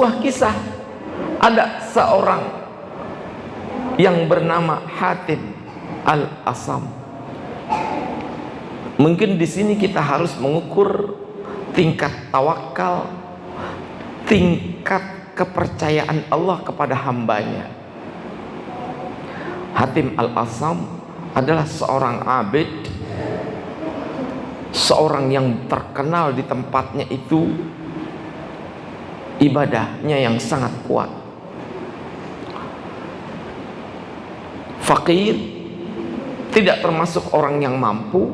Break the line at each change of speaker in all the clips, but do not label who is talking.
sebuah kisah, ada seorang yang bernama Hatim Al-Asam. Mungkin di sini kita harus mengukur tingkat tawakal, tingkat kepercayaan Allah kepada hambanya. Hatim Al-Asam adalah seorang abid, seorang yang terkenal di tempatnya itu ibadahnya yang sangat kuat. Fakir, tidak termasuk orang yang mampu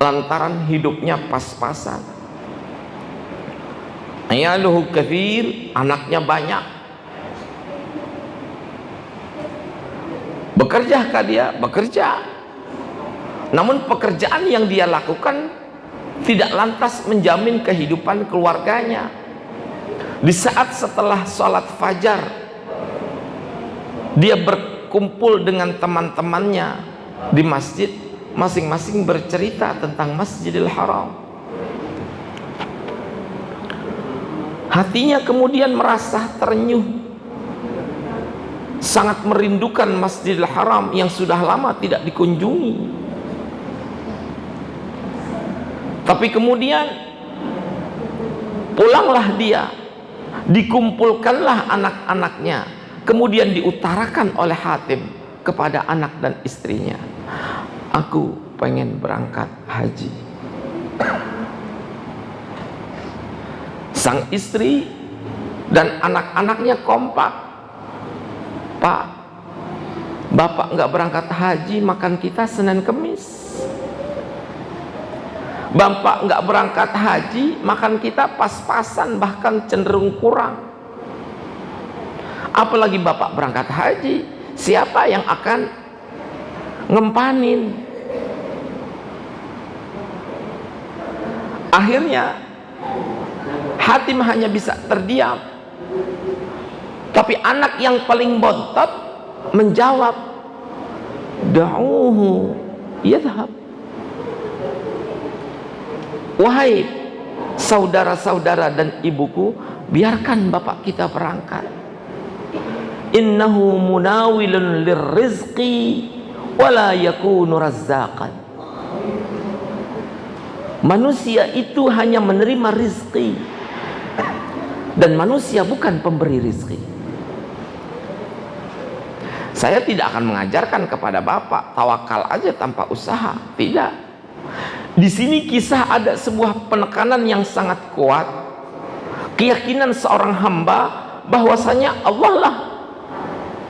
lantaran hidupnya pas-pasan. Ayaluhu kathir, anaknya banyak. Bekerjakah dia? Bekerja. Namun pekerjaan yang dia lakukan tidak lantas menjamin kehidupan keluarganya. Di saat setelah sholat fajar, dia berkumpul dengan teman-temannya di masjid, masing-masing bercerita tentang Masjidil Haram. Hatinya kemudian merasa terenyuh, sangat merindukan Masjidil Haram yang sudah lama tidak dikunjungi. Tapi kemudian pulanglah dia, dikumpulkanlah anak-anaknya, kemudian diutarakan oleh Hatim kepada anak dan istrinya, aku pengen berangkat haji. Sang istri dan anak-anaknya kompak, Pak, Bapak nggak berangkat haji, makan kita Senin Kemis. Bapak nggak berangkat haji, makan kita pas-pasan, bahkan cenderung kurang. Apalagi Bapak berangkat haji, siapa yang akan ngempanin? Akhirnya Hatim hanya bisa terdiam. Tapi anak yang paling bontot menjawab, da'uhu yadhhab. Wahai saudara-saudara dan ibuku, biarkan bapak kita berangkat. Innahu munawilun lirrizqi wala yakunu razzaqan. Manusia itu hanya menerima rizki, dan manusia bukan pemberi rizki. Saya tidak akan mengajarkan kepada bapak tawakal aja tanpa usaha, tidak. Di sini kisah ada sebuah penekanan yang sangat kuat, keyakinan seorang hamba bahwasanya Allah lah,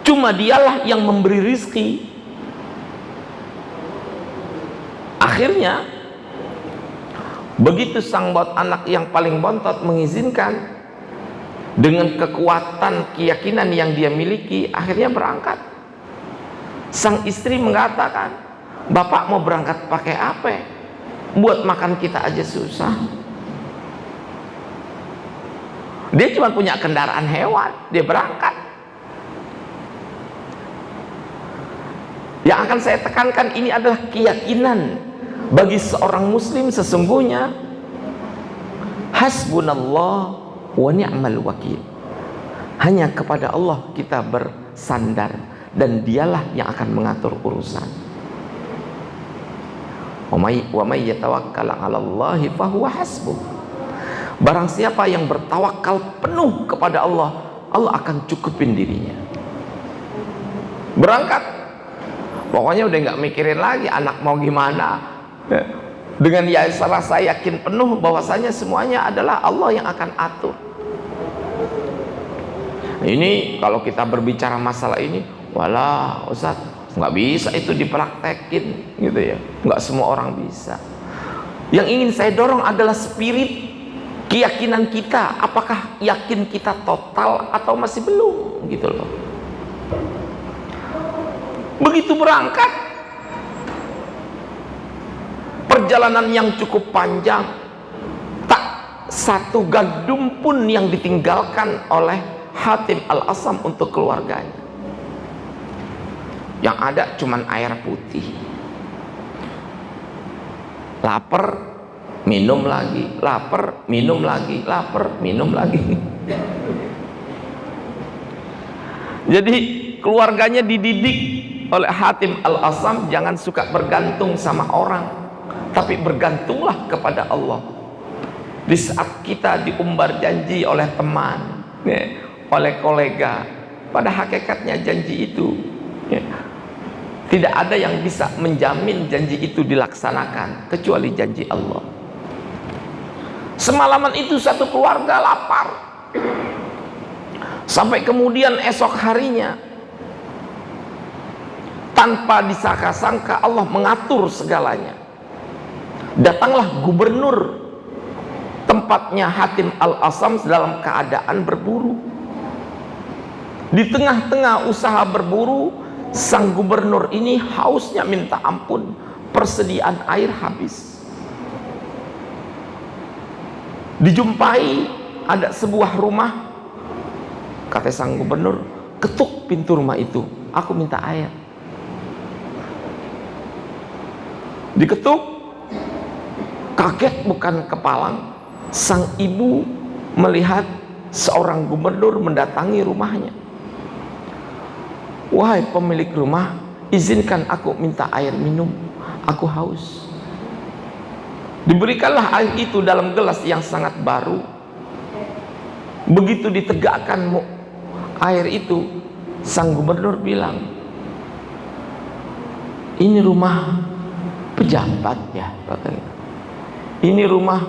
cuma dialah yang memberi rizki. Akhirnya begitu sang anak yang paling bontot mengizinkan, dengan kekuatan keyakinan yang dia miliki, akhirnya berangkat. Sang istri mengatakan, bapak mau berangkat pakai apa? Buat makan kita aja susah. Dia cuma punya kendaraan hewan, dia berangkat. Yang akan saya tekankan, ini adalah keyakinan bagi seorang muslim. Sesungguhnya hasbunallah wa ni'mal wakil, hanya kepada Allah kita bersandar, dan dialah yang akan mengatur urusan. Wa may yatawakkal 'alallahi fahuwa hasbuh. Barang siapa yang bertawakal penuh kepada Allah, Allah akan cukupin dirinya. Berangkat, pokoknya udah nggak mikirin lagi anak mau gimana. Dengan rasa yakin penuh bahwasanya semuanya adalah Allah yang akan atur. Ini kalau kita berbicara masalah ini, walah Ustaz, nggak bisa itu dipraktekin gitu ya, nggak semua orang bisa. Yang ingin saya dorong adalah spirit keyakinan kita. Apakah yakin kita total atau masih belum gitu loh. Begitu berangkat, perjalanan yang cukup panjang, tak satu gandum pun yang ditinggalkan oleh Hatim Al-Asam untuk keluarganya. Yang ada cuman air putih. Lapar, minum lagi. Lapar, minum lagi. Lapar, minum lagi. Jadi keluarganya dididik oleh Hatim Al-Asam, jangan suka bergantung sama orang, tapi bergantunglah kepada Allah. Di saat kita diumbar janji oleh teman, oleh kolega, pada hakikatnya janji itu tidak ada yang bisa menjamin janji itu dilaksanakan kecuali janji Allah. Semalaman itu satu keluarga lapar, sampai kemudian esok harinya tanpa disangka-sangka Allah mengatur segalanya. Datanglah gubernur tempatnya Hatim Al-Asam dalam keadaan berburu. Di tengah-tengah usaha berburu, sang gubernur ini hausnya minta ampun, persediaan air habis. Dijumpai ada sebuah rumah, kata sang gubernur, ketuk pintu rumah itu, aku minta air. Diketuk, kaget bukan kepalang, sang ibu melihat seorang gubernur mendatangi rumahnya. Wahai pemilik rumah, izinkan aku minta air minum, aku haus. Diberikanlah air itu dalam gelas yang sangat baru. Begitu ditegakkan air itu, sang gubernur bilang, ini rumah pejabat ya, katanya. Ini rumah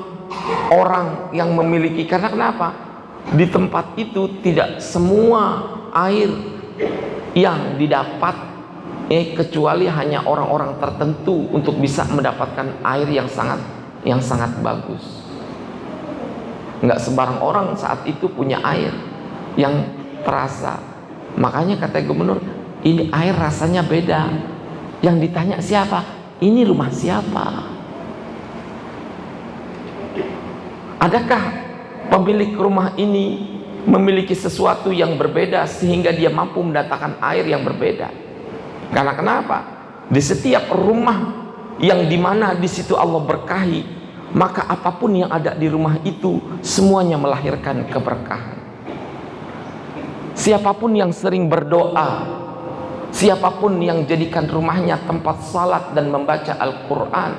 orang yang memiliki, karena kenapa? Di tempat itu tidak semua air yang didapat kecuali hanya orang-orang tertentu untuk bisa mendapatkan air yang sangat bagus. Nggak sembarang orang saat itu punya air yang terasa. Makanya kata gubernur, ini air rasanya beda. Yang ditanya siapa? Ini rumah siapa? Adakah pemilik rumah ini memiliki sesuatu yang berbeda sehingga dia mampu mendatangkan air yang berbeda? Karena kenapa? Di setiap rumah yang dimana di situ Allah berkahi, maka apapun yang ada di rumah itu semuanya melahirkan keberkahan. Siapapun yang sering berdoa, siapapun yang jadikan rumahnya tempat salat dan membaca Al-Quran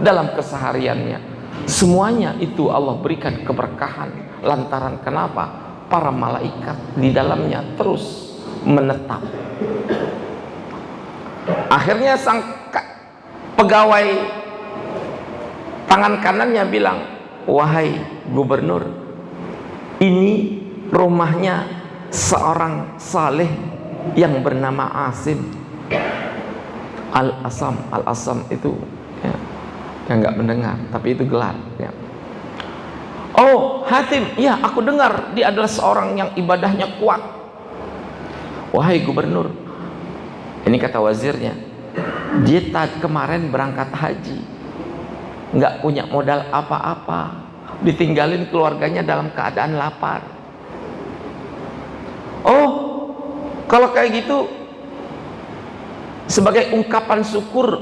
dalam kesehariannya, semuanya itu Allah berikan keberkahan. Lantaran kenapa? Para malaikat di dalamnya terus menetap. Akhirnya sang pegawai tangan kanannya bilang, wahai gubernur, ini rumahnya seorang saleh yang bernama Asim Al-Asam. Al-Asam itu ya, yang nggak mendengar, tapi itu gelar ya. Oh Hatim, ya aku dengar dia adalah seorang yang ibadahnya kuat. Wahai gubernur, ini kata wazirnya, dia kemarin berangkat haji, nggak punya modal apa-apa, ditinggalin keluarganya dalam keadaan lapar. Oh, kalau kayak gitu, sebagai ungkapan syukur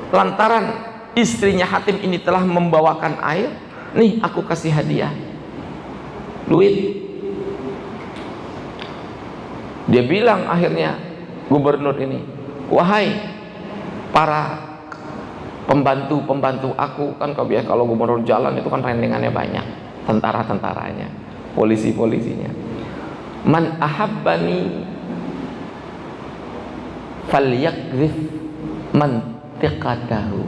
lantaran istrinya Hatim ini telah membawakan air, nih aku kasih hadiah duit. Dia bilang akhirnya gubernur ini, wahai para pembantu aku, kan kalau gubernur jalan itu kan rendengannya banyak, tentara-tentaranya, polisi-polisinya. Man ahabbani falyakdzif mantiqatahu.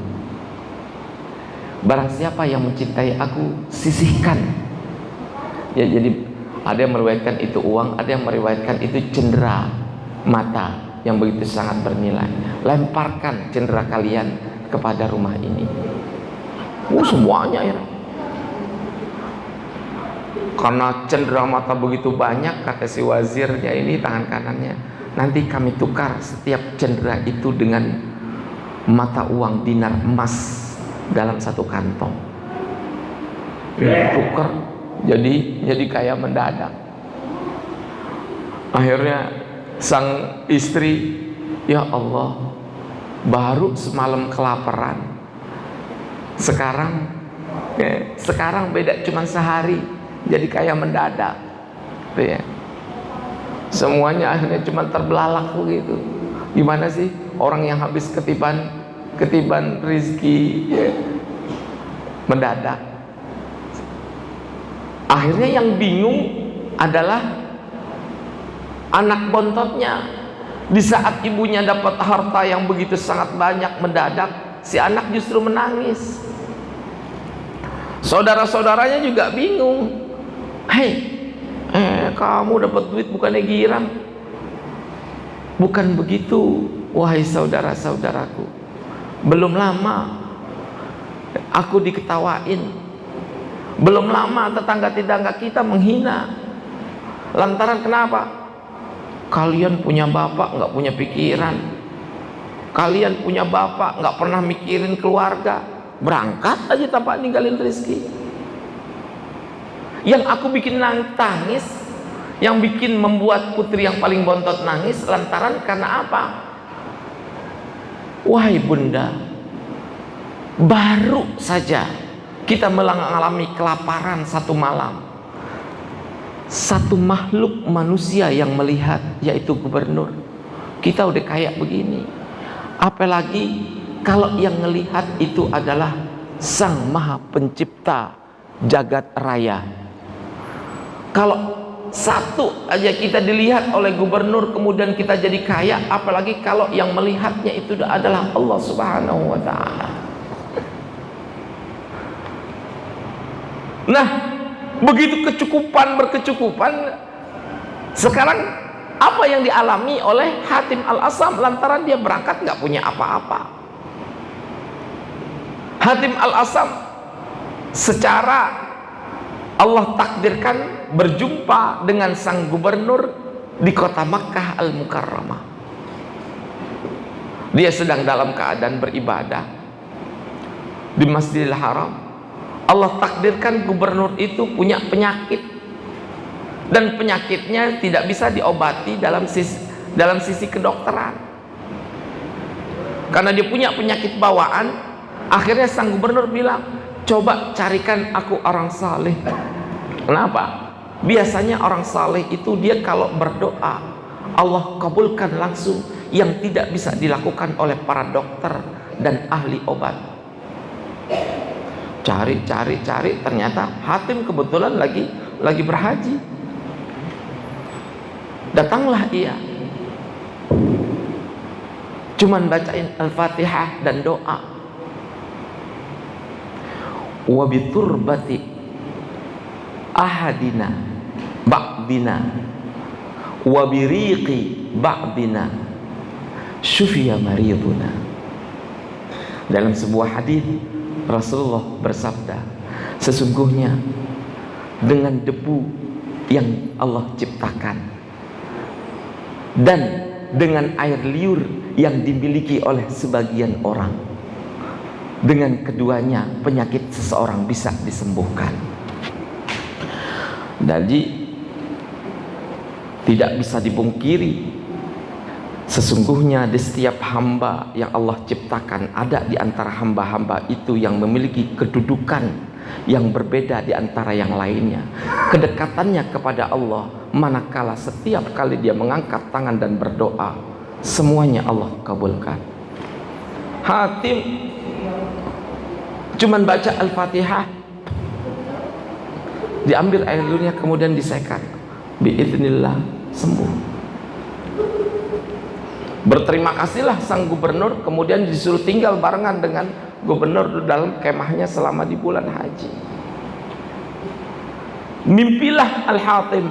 Barang siapa yang mencintai aku, sisihkan. Ya, jadi ada yang meriwayatkan itu uang, ada yang meriwayatkan itu cendera mata yang begitu sangat bernilai. Lemparkan cendera kalian kepada rumah ini. Semuanya ya. Karena cendera mata begitu banyak, kata si wazirnya ini tangan kanannya, nanti kami tukar setiap cendera itu dengan mata uang dinar emas dalam satu kantong. Tukar jadi kayak mendadak. Akhirnya sang istri, ya Allah, baru semalam kelaparan, sekarang beda cuma sehari, jadi kayak mendadak. Semuanya akhirnya cuma terbelalak begitu. Gimana sih orang yang habis ketiban rizki mendadak? Akhirnya yang bingung adalah anak bontotnya. Di saat ibunya dapat harta yang begitu sangat banyak mendadak, si anak justru menangis. Saudara-saudaranya juga bingung. Hei, kamu dapat duit bukannya girang? Bukan begitu, wahai saudara-saudaraku. Belum lama aku diketawain. Belum lama tetangga-tetangga kita menghina. Lantaran kenapa? Kalian punya bapak nggak punya pikiran. Kalian punya bapak nggak pernah mikirin keluarga. Berangkat aja tanpa ninggalin rezeki. Yang aku bikin tangis, yang bikin membuat putri yang paling bontot nangis, lantaran karena apa? Wahai bunda, baru saja kita mengalami kelaparan satu malam. Satu makhluk manusia yang melihat, yaitu gubernur. Kita udah kayak begini, apalagi kalau yang melihat itu adalah Sang Maha Pencipta jagat raya. Kalau satu aja kita dilihat oleh gubernur kemudian kita jadi kaya, apalagi kalau yang melihatnya itu adalah Allah Subhanahu wa Ta'ala. Nah, begitu berkecukupan, sekarang apa yang dialami oleh Hatim Al-Asam lantaran dia berangkat nggak punya apa-apa. Hatim Al-Asam secara Allah takdirkan berjumpa dengan sang gubernur di kota Makkah Al-Mukarramah. Dia sedang dalam keadaan beribadah di Masjidil Haram. Allah takdirkan gubernur itu punya penyakit, dan penyakitnya tidak bisa diobati dalam sisi kedokteran. Karena dia punya penyakit bawaan, akhirnya sang gubernur bilang, coba carikan aku orang saleh. Kenapa? Biasanya orang saleh itu dia kalau berdoa Allah kabulkan langsung yang tidak bisa dilakukan oleh para dokter dan ahli obat. Cari, ternyata Hatim kebetulan lagi berhaji. Datanglah ia, cuman bacain Al-Fatihah dan doa. Wa biturbati ahadina ba'dina wa biriqi ba'dina syufiya mariduna. Dalam sebuah hadis Rasulullah bersabda, sesungguhnya dengan debu yang Allah ciptakan dan dengan air liur yang dimiliki oleh sebagian orang, dengan keduanya penyakit seseorang bisa disembuhkan. Jadi tidak bisa dipungkiri, sesungguhnya di setiap hamba yang Allah ciptakan, ada di antara hamba-hamba itu yang memiliki kedudukan yang berbeda di antara yang lainnya. Kedekatannya kepada Allah, manakala setiap kali dia mengangkat tangan dan berdoa, semuanya Allah kabulkan. Hatim cuman baca Al-Fatihah, diambil air liurnya kemudian disekat, biiznillah sembuh. Berterima kasihlah sang gubernur, kemudian disuruh tinggal barengan dengan gubernur dalam kemahnya selama di bulan haji. Mimpilah Al-Hatim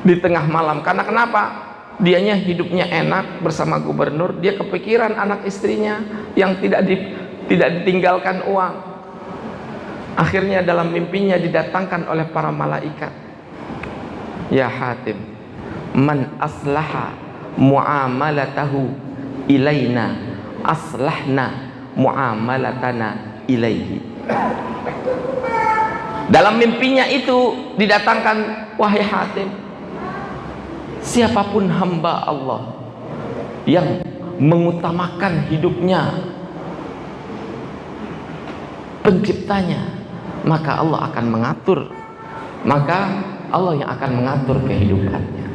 di tengah malam. Karena kenapa? Dianya hidupnya enak bersama gubernur, dia kepikiran anak istrinya yang tidak ditinggalkan uang. Akhirnya dalam mimpinya didatangkan oleh para malaikat, ya Hatim, man aslaha muamalatahu ilaina aslahna muamalatana ilaihi. Dalam mimpinya itu didatangkan, wahai Hatim, siapapun hamba Allah yang mengutamakan hidupnya penciptanya, maka Allah akan mengatur, maka Allah yang akan mengatur kehidupannya.